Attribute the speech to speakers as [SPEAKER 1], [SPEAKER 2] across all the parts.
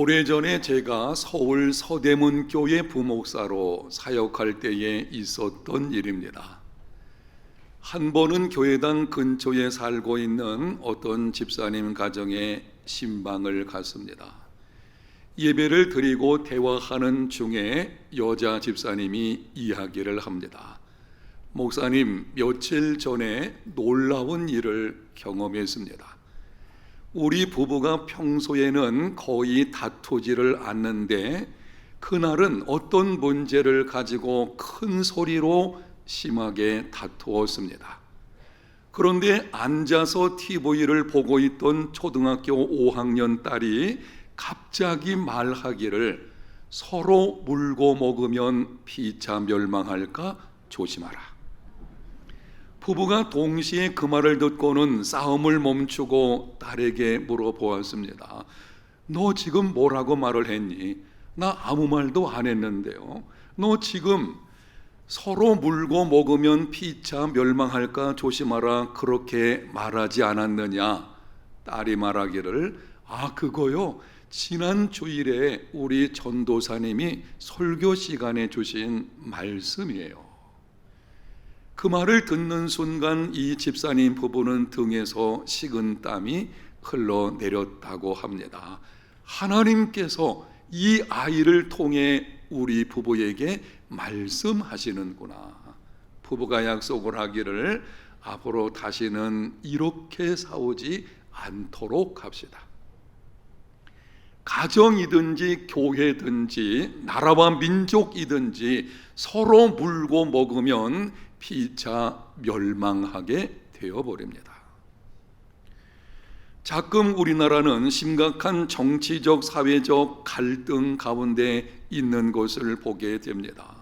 [SPEAKER 1] 오래전에 제가 서울 서대문 교회 부목사로 사역할 때에 있었던 일입니다. 한 번은 교회당 근처에 살고 있는 어떤 집사님 가정에 신방을 갔습니다. 예배를 드리고 대화하는 중에 여자 집사님이 이야기를 합니다. 목사님, 며칠 전에 놀라운 일을 경험했습니다. 우리 부부가 평소에는 거의 다투지를 않는데 그날은 어떤 문제를 가지고 큰 소리로 심하게 다투었습니다. 그런데 앉아서 TV를 보고 있던 초등학교 5학년 딸이 갑자기 말하기를 서로 물고 먹으면 피차 멸망할까 조심하라. 부부가 동시에 그 말을 듣고는 싸움을 멈추고 딸에게 물어보았습니다. 너 지금 뭐라고 말을 했니? 나 아무 말도 안 했는데요. 너 지금 서로 물고 먹으면 피차 멸망할까 조심하라 그렇게 말하지 않았느냐? 딸이 말하기를 그거요. 지난 주일에 우리 전도사님이 설교 시간에 주신 말씀이에요. 그 말을 듣는 순간 이 집사님 부부는 등에서 식은 땀이 흘러내렸다고 합니다. 하나님께서 이 아이를 통해 우리 부부에게 말씀하시는구나. 부부가 약속을 하기를 앞으로 다시는 이렇게 싸우지 않도록 합시다. 가정이든지 교회든지 나라와 민족이든지 서로 물고 먹으면 피차 멸망하게 되어버립니다. 가끔 우리나라는 심각한 정치적, 사회적 갈등 가운데 있는 것을 보게 됩니다.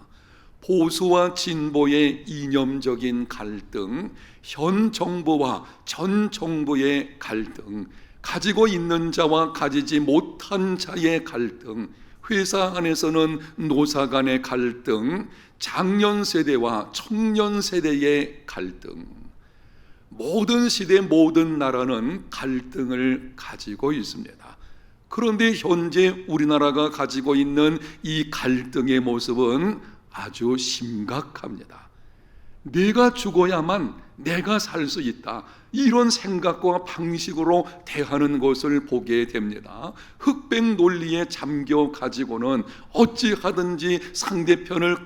[SPEAKER 1] 보수와 진보의 이념적인 갈등, 현 정부와 전 정부의 갈등, 가지고 있는 자와 가지지 못한 자의 갈등, 회사 안에서는 노사 간의 갈등, 장년 세대와 청년 세대의 갈등, 모든 시대 모든 나라는 갈등을 가지고 있습니다. 그런데 현재 우리나라가 가지고 있는 이 갈등의 모습은 아주 심각합니다. 내가 죽어야만 내가 살 수 있다, 이런 생각과 방식으로 대하는 것을 보게 됩니다. 흑백 논리에 잠겨 가지고는 어찌하든지 상대편을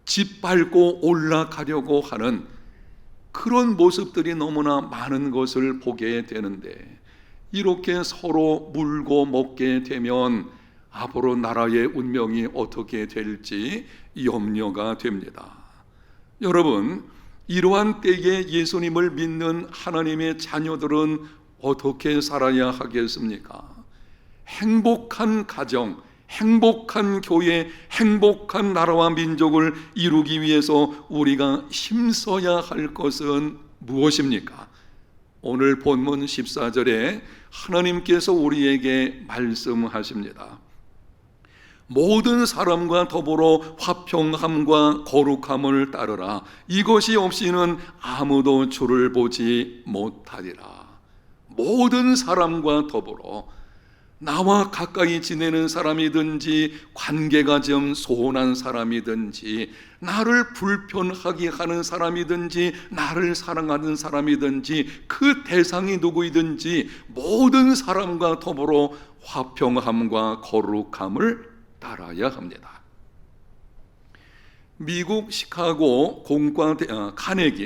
[SPEAKER 1] 짓밟고 올라가려고 하는 그런 모습들이 너무나 많은 것을 보게 되는데, 이렇게 서로 물고 먹게 되면 앞으로 나라의 운명이 어떻게 될지 염려가 됩니다. 여러분, 이러한 때에 예수님을 믿는 하나님의 자녀들은 어떻게 살아야 하겠습니까? 행복한 가정, 행복한 교회, 행복한 나라와 민족을 이루기 위해서 우리가 힘써야 할 것은 무엇입니까? 오늘 본문 14절에 하나님께서 우리에게 말씀하십니다. 모든 사람과 더불어 화평함과 거룩함을 따르라. 이것이 없이는 아무도 주를 보지 못하리라. 모든 사람과 더불어, 나와 가까이 지내는 사람이든지 관계가 좀 소원한 사람이든지 나를 불편하게 하는 사람이든지 나를 사랑하는 사람이든지 그 대상이 누구이든지 모든 사람과 더불어 화평함과 거룩함을 따라야 합니다. 미국 시카고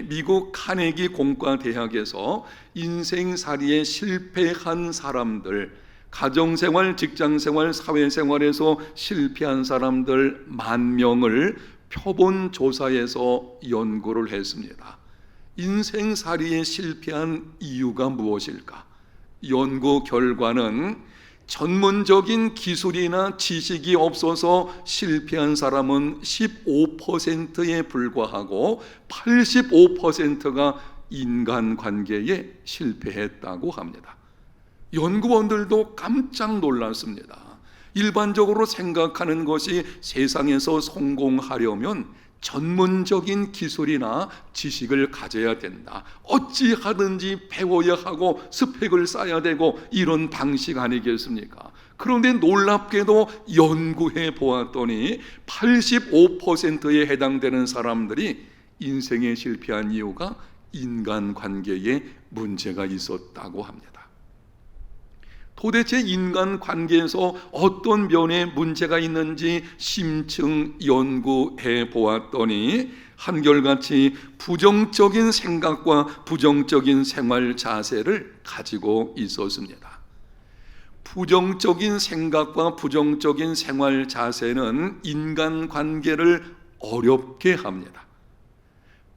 [SPEAKER 1] 미국 카네기 공과대학에서 인생살이에 실패한 사람들, 가정생활, 직장생활, 사회생활에서 실패한 사람들 10,000명을 표본 조사해서 연구를 했습니다. 인생살이에 실패한 이유가 무엇일까? 연구 결과는 전문적인 기술이나 지식이 없어서 실패한 사람은 15%에 불과하고 85%가 인간관계에 실패했다고 합니다. 연구원들도 깜짝 놀랐습니다. 일반적으로 생각하는 것이 세상에서 성공하려면 전문적인 기술이나 지식을 가져야 된다, 어찌하든지 배워야 하고 스펙을 쌓아야 되고 이런 방식 아니겠습니까? 그런데 놀랍게도 연구해 보았더니 85%에 해당되는 사람들이 인생에 실패한 이유가 인간관계에 문제가 있었다고 합니다. 도대체 인간관계에서 어떤 면에 문제가 있는지 심층 연구해 보았더니 한결같이 부정적인 생각과 부정적인 생활 자세를 가지고 있었습니다. 부정적인 생각과 부정적인 생활 자세는 인간관계를 어렵게 합니다.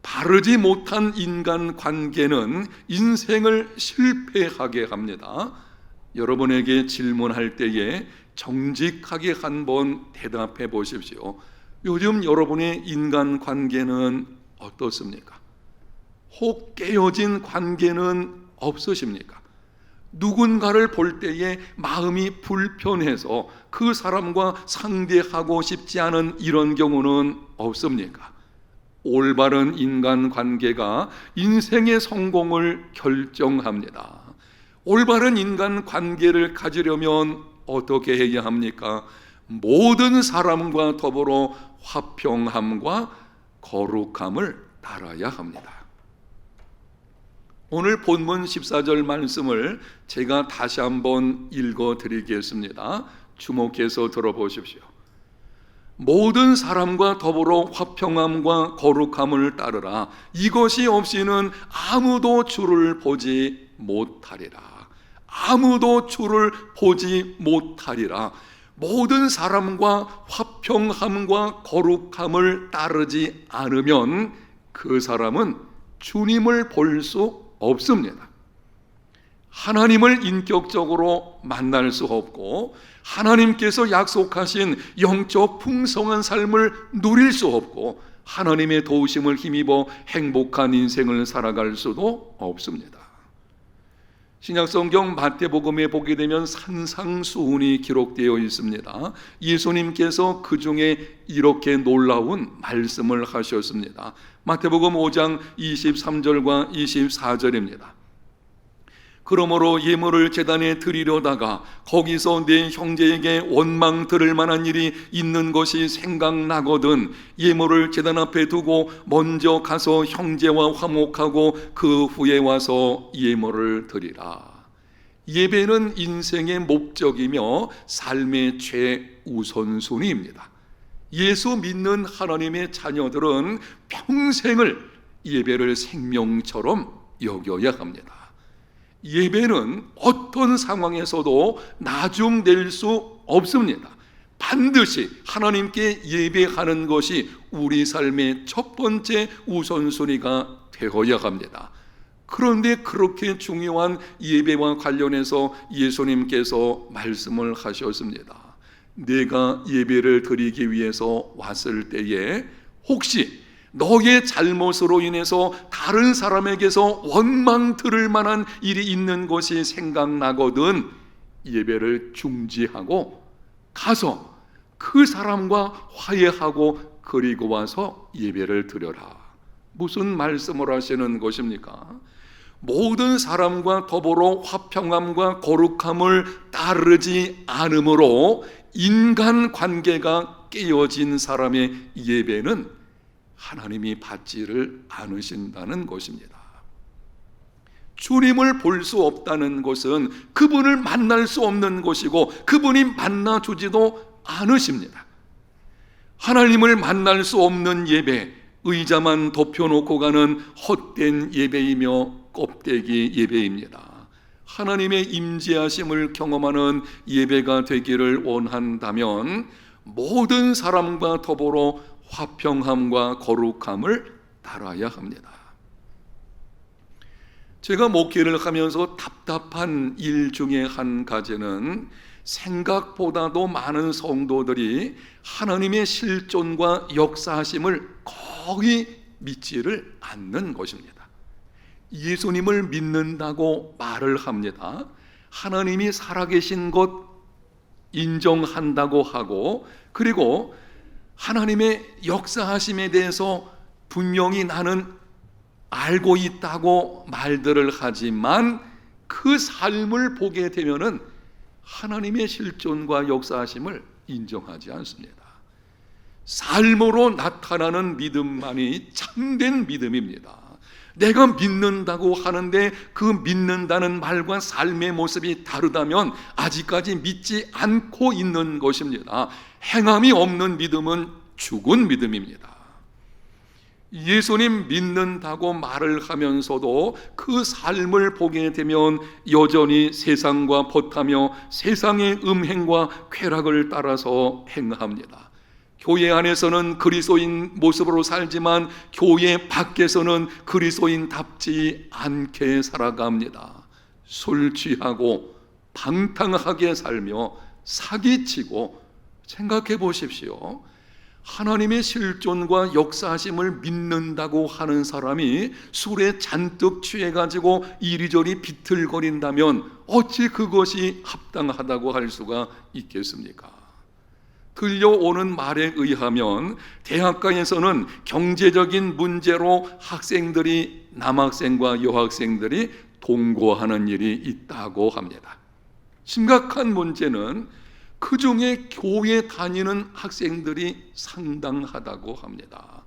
[SPEAKER 1] 바르지 못한 인간관계는 인생을 실패하게 합니다. 여러분에게 질문할 때에 정직하게 한번 대답해 보십시오. 요즘 여러분의 인간관계는 어떻습니까? 혹 깨어진 관계는 없으십니까? 누군가를 볼 때에 마음이 불편해서 그 사람과 상대하고 싶지 않은 이런 경우는 없습니까? 올바른 인간관계가 인생의 성공을 결정합니다. 올바른 인간관계를 가지려면 어떻게 해야 합니까? 모든 사람과 더불어 화평함과 거룩함을 따라야 합니다. 오늘 본문 14절 말씀을 제가 다시 한번 읽어드리겠습니다. 주목해서 들어보십시오. 모든 사람과 더불어 화평함과 거룩함을 따르라. 이것이 없이는 아무도 주를 보지 못하리라. 아무도 주를 보지 못하리라. 모든 사람과 화평함과 거룩함을 따르지 않으면 그 사람은 주님을 볼 수 없습니다. 하나님을 인격적으로 만날 수 없고 하나님께서 약속하신 영적 풍성한 삶을 누릴 수 없고 하나님의 도우심을 힘입어 행복한 인생을 살아갈 수도 없습니다. 신약성경 마태복음에 보게 되면 산상수훈이 기록되어 있습니다. 예수님께서 그 중에 이렇게 놀라운 말씀을 하셨습니다. 마태복음 5장 23절과 24절입니다. 그러므로 예물을 제단에 드리려다가 거기서 내 형제에게 원망 들을 만한 일이 있는 것이 생각나거든 예물을 제단 앞에 두고 먼저 가서 형제와 화목하고 그 후에 와서 예물을 드리라. 예배는 인생의 목적이며 삶의 최우선순위입니다. 예수 믿는 하나님의 자녀들은 평생을 예배를 생명처럼 여겨야 합니다. 예배는 어떤 상황에서도 나중될 수 없습니다. 반드시 하나님께 예배하는 것이 우리 삶의 첫 번째 우선순위가 되어야 합니다. 그런데 그렇게 중요한 예배와 관련해서 예수님께서 말씀을 하셨습니다. 내가 예배를 드리기 위해서 왔을 때에 혹시 너의 잘못으로 인해서 다른 사람에게서 원망 들을 만한 일이 있는 것이 생각나거든 예배를 중지하고 가서 그 사람과 화해하고 그리고 와서 예배를 드려라. 무슨 말씀을 하시는 것입니까? 모든 사람과 더불어 화평함과 거룩함을 따르지 않으므로 인간관계가 깨어진 사람의 예배는 하나님이 받지를 않으신다는 것입니다. 주님을 볼 수 없다는 것은 그분을 만날 수 없는 것이고 그분이 만나주지도 않으십니다. 하나님을 만날 수 없는 예배, 의자만 덮여놓고 가는 헛된 예배이며 껍데기 예배입니다. 하나님의 임재하심을 경험하는 예배가 되기를 원한다면 모든 사람과 더불어 화평함과 거룩함을 따라야 합니다. 제가 목회를 하면서 답답한 일 중에 한 가지는 생각보다도 많은 성도들이 하나님의 실존과 역사하심을 거의 믿지를 않는 것입니다. 예수님을 믿는다고 말을 합니다. 하나님이 살아계신 것 인정한다고 하고 그리고 하나님의 역사하심에 대해서 분명히 나는 알고 있다고 말들을 하지만 그 삶을 보게 되면은 하나님의 실존과 역사하심을 인정하지 않습니다. 삶으로 나타나는 믿음만이 참된 믿음입니다. 내가 믿는다고 하는데 그 믿는다는 말과 삶의 모습이 다르다면 아직까지 믿지 않고 있는 것입니다. 행함이 없는 믿음은 죽은 믿음입니다. 예수님 믿는다고 말을 하면서도 그 삶을 보게 되면 여전히 세상과 벗하며 세상의 음행과 쾌락을 따라서 행합니다. 교회 안에서는 그리스도인 모습으로 살지만 교회 밖에서는 그리스도인답지 않게 살아갑니다. 술 취하고 방탕하게 살며 사기치고. 생각해 보십시오. 하나님의 실존과 역사하심을 믿는다고 하는 사람이 술에 잔뜩 취해가지고 이리저리 비틀거린다면 어찌 그것이 합당하다고 할 수가 있겠습니까? 들려오는 말에 의하면 대학가에서는 경제적인 문제로 학생들이, 남학생과 여학생들이 동거하는 일이 있다고 합니다. 심각한 문제는 그 중에 교회 다니는 학생들이 상당하다고 합니다.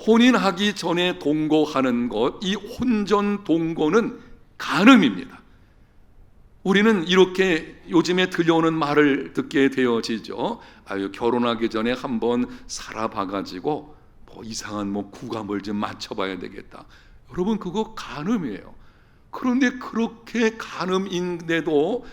[SPEAKER 1] 혼인하기 전에 동거하는 것, 이 혼전 동거는 간음입니다. 우리는 이렇게 요즘에 들려오는 말을 듣게 되어지죠. 결혼하기 전에 한번 살아봐가지고 이상한 구감을 좀 맞춰봐야 되겠다. 여러분, 그거 간음이에요. 그런데 그렇게 간음인데도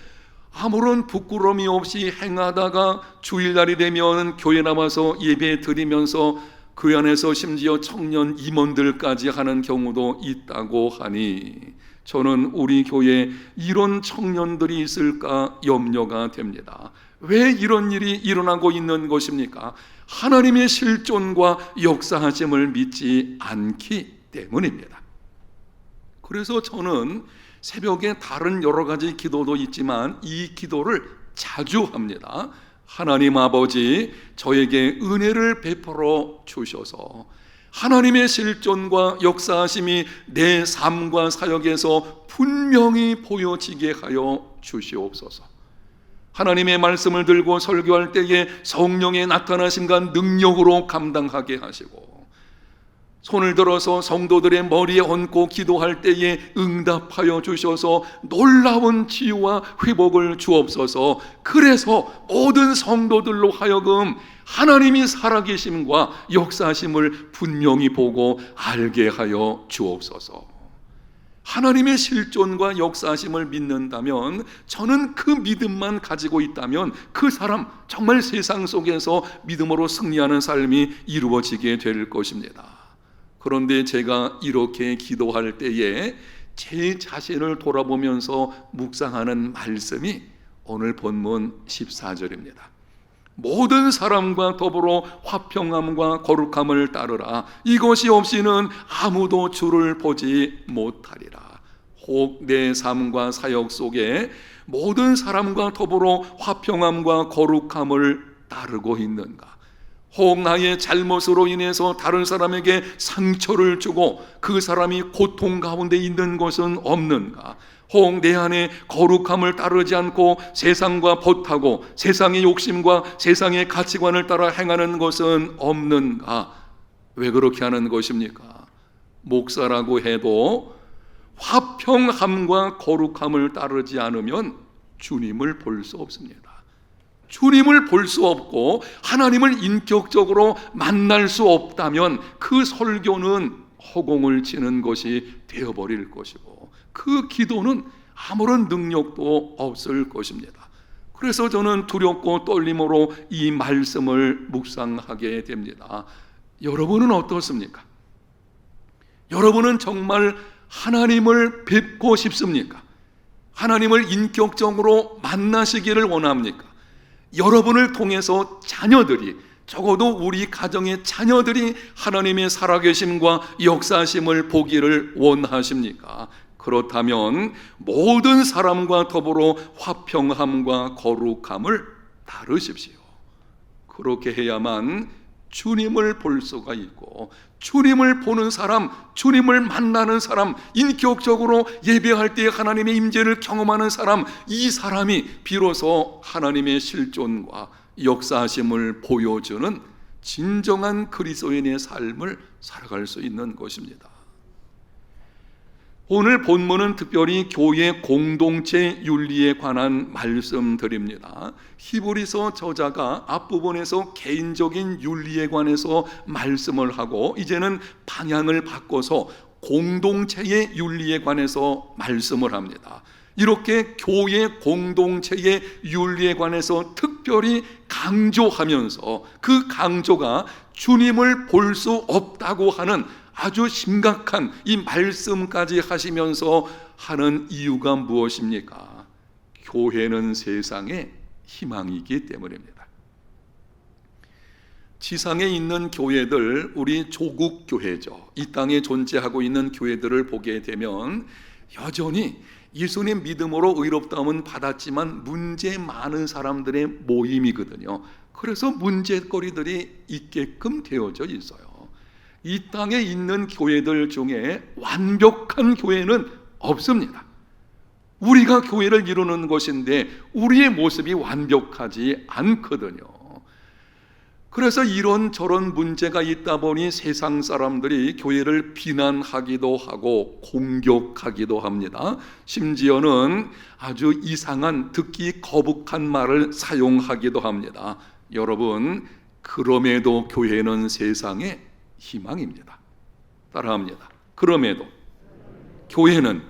[SPEAKER 1] 아무런 부끄러움이 없이 행하다가 주일날이 되면 교회 나와서 예배 드리면서 그 안에서 심지어 청년 임원들까지 하는 경우도 있다고 하니 저는 우리 교회에 이런 청년들이 있을까 염려가 됩니다. 왜 이런 일이 일어나고 있는 것입니까? 하나님의 실존과 역사하심을 믿지 않기 때문입니다. 그래서 저는 새벽에 다른 여러 가지 기도도 있지만 이 기도를 자주 합니다. 하나님 아버지, 저에게 은혜를 베풀어 주셔서 하나님의 실존과 역사하심이 내 삶과 사역에서 분명히 보여지게 하여 주시옵소서. 하나님의 말씀을 들고 설교할 때에 성령의 나타나심과 능력으로 감당하게 하시고, 손을 들어서 성도들의 머리에 얹고 기도할 때에 응답하여 주셔서 놀라운 치유와 회복을 주옵소서. 그래서 모든 성도들로 하여금 하나님이 살아계심과 역사하심을 분명히 보고 알게 하여 주옵소서. 하나님의 실존과 역사하심을 믿는다면, 저는 그 믿음만 가지고 있다면 그 사람 정말 세상 속에서 믿음으로 승리하는 삶이 이루어지게 될 것입니다. 그런데 제가 이렇게 기도할 때에 제 자신을 돌아보면서 묵상하는 말씀이 오늘 본문 14절입니다. 모든 사람과 더불어 화평함과 거룩함을 따르라. 이것이 없이는 아무도 주를 보지 못하리라. 혹 내 삶과 사역 속에 모든 사람과 더불어 화평함과 거룩함을 따르고 있는가? 혹 나의 잘못으로 인해서 다른 사람에게 상처를 주고 그 사람이 고통 가운데 있는 것은 없는가? 혹 내 안에 거룩함을 따르지 않고 세상과 벗하고 세상의 욕심과 세상의 가치관을 따라 행하는 것은 없는가? 왜 그렇게 하는 것입니까? 목사라고 해도 화평함과 거룩함을 따르지 않으면 주님을 볼 수 없습니다. 주님을 볼 수 없고 하나님을 인격적으로 만날 수 없다면 그 설교는 허공을 치는 것이 되어버릴 것이고 그 기도는 아무런 능력도 없을 것입니다. 그래서 저는 두렵고 떨림으로 이 말씀을 묵상하게 됩니다. 여러분은 어떻습니까? 여러분은 정말 하나님을 뵙고 싶습니까? 하나님을 인격적으로 만나시기를 원합니까? 여러분을 통해서 자녀들이, 적어도 우리 가정의 자녀들이 하나님의 살아계심과 역사심을 보기를 원하십니까? 그렇다면 모든 사람과 더불어 화평함과 거룩함을 따르십시오. 그렇게 해야만 주님을 볼 수가 있고, 주님을 보는 사람, 주님을 만나는 사람, 인격적으로 예배할 때 하나님의 임재를 경험하는 사람, 이 사람이 비로소 하나님의 실존과 역사하심을 보여주는 진정한 그리스도인의 삶을 살아갈 수 있는 것입니다. 오늘 본문은 특별히 교회 공동체 윤리에 관한 말씀드립니다. 히브리서 저자가 앞부분에서 개인적인 윤리에 관해서 말씀을 하고, 이제는 방향을 바꿔서 공동체의 윤리에 관해서 말씀을 합니다. 이렇게 교회 공동체의 윤리에 관해서 특별히 강조하면서, 그 강조가 주님을 볼 수 없다고 하는 아주 심각한 이 말씀까지 하시면서 하는 이유가 무엇입니까? 교회는 세상의 희망이기 때문입니다. 지상에 있는 교회들, 우리 조국 교회죠. 이 땅에 존재하고 있는 교회들을 보게 되면 여전히 예수님 믿음으로 의롭다함은 받았지만 문제 많은 사람들의 모임이거든요. 그래서 문제거리들이 있게끔 되어져 있어요. 이 땅에 있는 교회들 중에 완벽한 교회는 없습니다. 우리가 교회를 이루는 것인데 우리의 모습이 완벽하지 않거든요. 그래서 이런저런 문제가 있다 보니 세상 사람들이 교회를 비난하기도 하고 공격하기도 합니다. 심지어는 아주 이상한, 듣기 거북한 말을 사용하기도 합니다. 여러분, 그럼에도 교회는 세상의 희망입니다. 따라합니다. 그럼에도 교회는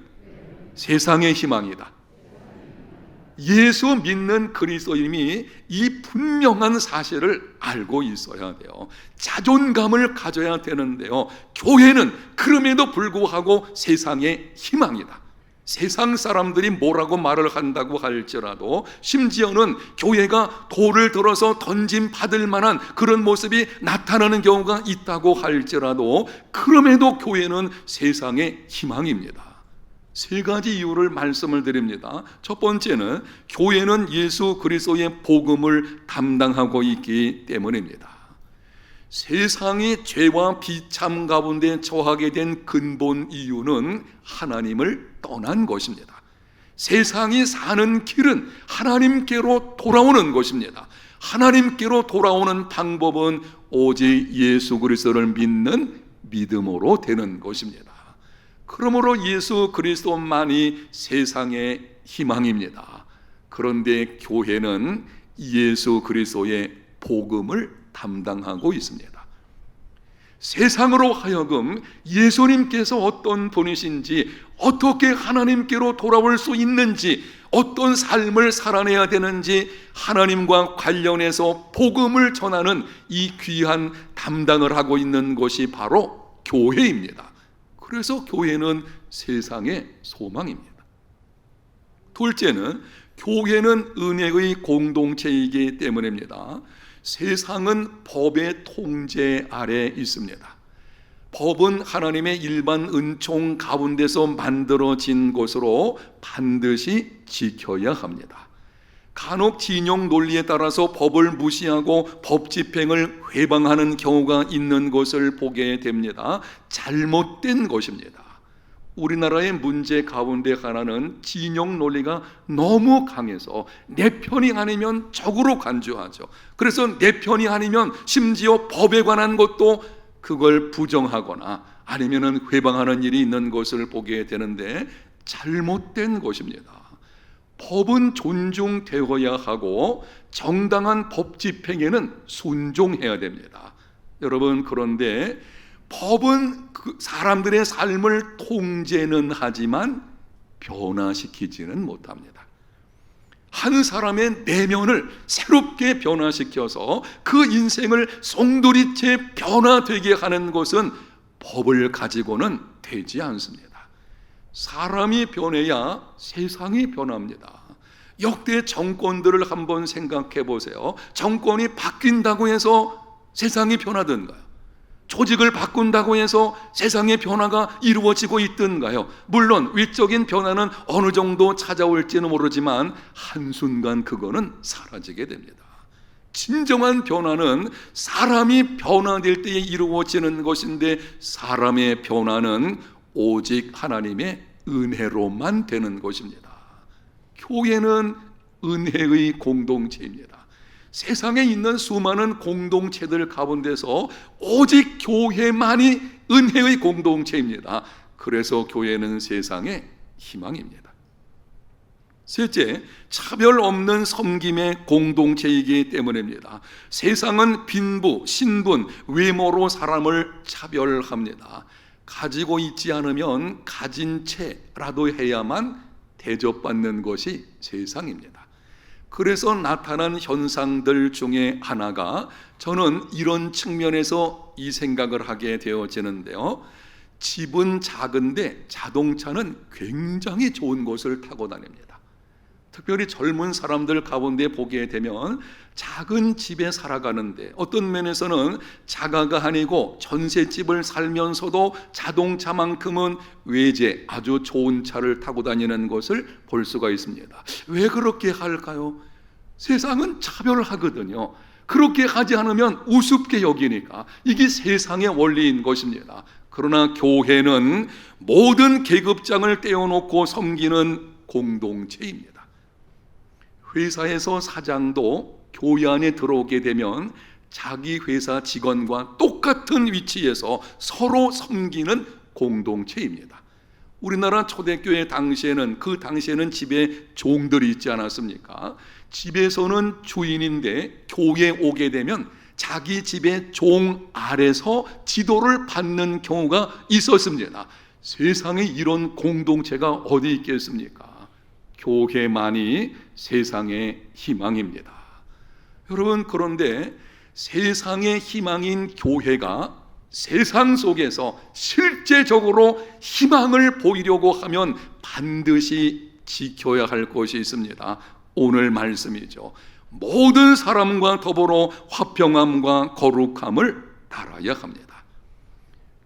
[SPEAKER 1] 세상의 희망이다. 예수 믿는 그리스도인이 이 분명한 사실을 알고 있어야 돼요. 자존감을 가져야 되는데요, 교회는 그럼에도 불구하고 세상의 희망이다. 세상 사람들이 뭐라고 말을 한다고 할지라도, 심지어는 교회가 돌을 들어서 던짐 받을 만한 그런 모습이 나타나는 경우가 있다고 할지라도, 그럼에도 교회는 세상의 희망입니다. 세 가지 이유를 말씀을 드립니다. 첫 번째는 교회는 예수 그리스도의 복음을 담당하고 있기 때문입니다. 세상이 죄와 비참 가운데 처하게 된 근본 이유는 하나님을 떠난 것입니다. 세상이 사는 길은 하나님께로 돌아오는 것입니다. 하나님께로 돌아오는 방법은 오직 예수 그리스도를 믿는 믿음으로 되는 것입니다. 그러므로 예수 그리스도만이 세상의 희망입니다. 그런데 교회는 예수 그리스도의 복음을 담당하고 있습니다. 세상으로 하여금 예수님께서 어떤 분이신지, 어떻게 하나님께로 돌아올 수 있는지, 어떤 삶을 살아내야 되는지 하나님과 관련해서 복음을 전하는 이 귀한 담당을 하고 있는 것이 바로 교회입니다. 그래서 교회는 세상의 소망입니다. 둘째는 교회는 은혜의 공동체이기 때문입니다. 세상은 법의 통제 아래 있습니다. 법은 하나님의 일반 은총 가운데서 만들어진 것으로 반드시 지켜야 합니다. 간혹 진영 논리에 따라서 법을 무시하고 법 집행을 회방하는 경우가 있는 것을 보게 됩니다. 잘못된 것입니다. 우리나라의 문제 가운데 하나는 진영 논리가 너무 강해서 내 편이 아니면 적으로 간주하죠. 그래서 내 편이 아니면 심지어 법에 관한 것도 그걸 부정하거나 아니면은 회방하는 일이 있는 것을 보게 되는데, 잘못된 것입니다. 법은 존중되어야 하고 정당한 법 집행에는 순종해야 됩니다. 여러분, 그런데 법은 사람들의 삶을 통제는 하지만 변화시키지는 못합니다. 한 사람의 내면을 새롭게 변화시켜서 그 인생을 송두리째 변화되게 하는 것은 법을 가지고는 되지 않습니다. 사람이 변해야 세상이 변합니다. 역대 정권들을 한번 생각해 보세요. 정권이 바뀐다고 해서 세상이 변하던가요? 조직을 바꾼다고 해서 세상의 변화가 이루어지고 있던가요? 물론 위적인 변화는 어느 정도 찾아올지는 모르지만 한순간 그거는 사라지게 됩니다. 진정한 변화는 사람이 변화될 때에 이루어지는 것인데, 사람의 변화는 오직 하나님의 은혜로만 되는 것입니다. 교회는 은혜의 공동체입니다. 세상에 있는 수많은 공동체들 가운데서 오직 교회만이 은혜의 공동체입니다. 그래서 교회는 세상의 희망입니다. 셋째, 차별 없는 섬김의 공동체이기 때문입니다. 세상은 빈부, 신분, 외모로 사람을 차별합니다. 가지고 있지 않으면 가진 채라도 해야만 대접받는 것이 세상입니다. 그래서 나타난 현상들 중에 하나가, 저는 이런 측면에서 이 생각을 하게 되어지는데요, 집은 작은데 자동차는 굉장히 좋은 것을 타고 다닙니다. 특별히 젊은 사람들 가운데 보게 되면 작은 집에 살아가는데, 어떤 면에서는 자가가 아니고 전셋집을 살면서도 자동차만큼은 외제 아주 좋은 차를 타고 다니는 것을 볼 수가 있습니다. 왜 그렇게 할까요? 세상은 차별하거든요. 그렇게 하지 않으면 우습게 여기니까. 이게 세상의 원리인 것입니다. 그러나 교회는 모든 계급장을 떼어놓고 섬기는 공동체입니다. 회사에서 사장도 교회 안에 들어오게 되면 자기 회사 직원과 똑같은 위치에서 서로 섬기는 공동체입니다. 우리나라 초대교회 당시에는, 그 당시에는 집에 종들이 있지 않았습니까? 집에서는 주인인데 교회에 오게 되면 자기 집의 종 아래서 지도를 받는 경우가 있었습니다. 세상에 이런 공동체가 어디 있겠습니까? 교회만이 세상의 희망입니다. 여러분, 그런데 세상의 희망인 교회가 세상 속에서 실제적으로 희망을 보이려고 하면 반드시 지켜야 할 것이 있습니다. 오늘 말씀이죠. 모든 사람과 더불어 화평함과 거룩함을 따라야 합니다.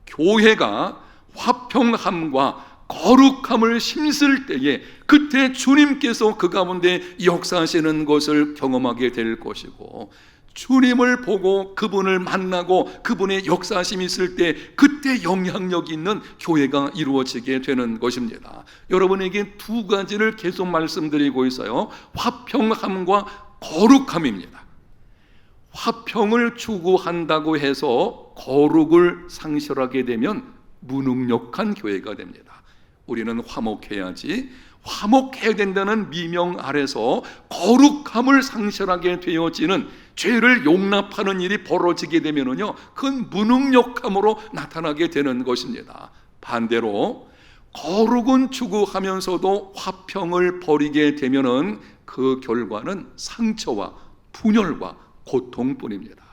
[SPEAKER 1] 교회가 화평함과 거룩함을 힘쓸 때에, 그때 주님께서 그 가운데 역사하시는 것을 경험하게 될 것이고, 주님을 보고 그분을 만나고 그분의 역사하심이 있을 때, 그때 영향력 있는 교회가 이루어지게 되는 것입니다. 여러분에게 두 가지를 계속 말씀드리고 있어요. 화평함과 거룩함입니다. 화평을 추구한다고 해서 거룩을 상실하게 되면 무능력한 교회가 됩니다. 우리는 화목해야지, 화목해야 된다는 미명 아래서 거룩함을 상실하게 되어지는, 죄를 용납하는 일이 벌어지게 되면은요, 그건 무능력함으로 나타나게 되는 것입니다. 반대로 거룩은 추구하면서도 화평을 버리게 되면은 그 결과는 상처와 분열과 고통뿐입니다.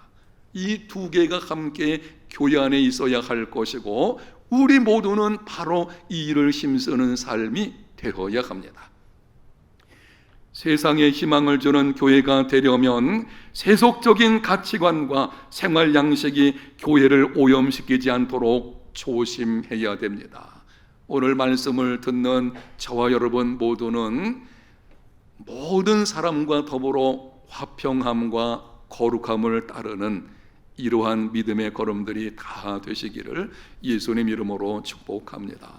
[SPEAKER 1] 이 두 개가 함께 교회 안에 있어야 할 것이고, 우리 모두는 바로 이 일을 힘쓰는 삶이 되어야 합니다. 세상에 희망을 주는 교회가 되려면 세속적인 가치관과 생활 양식이 교회를 오염시키지 않도록 조심해야 됩니다. 오늘 말씀을 듣는 저와 여러분 모두는 모든 사람과 더불어 화평함과 거룩함을 따르는 이러한 믿음의 걸음들이 다 되시기를 예수님 이름으로 축복합니다.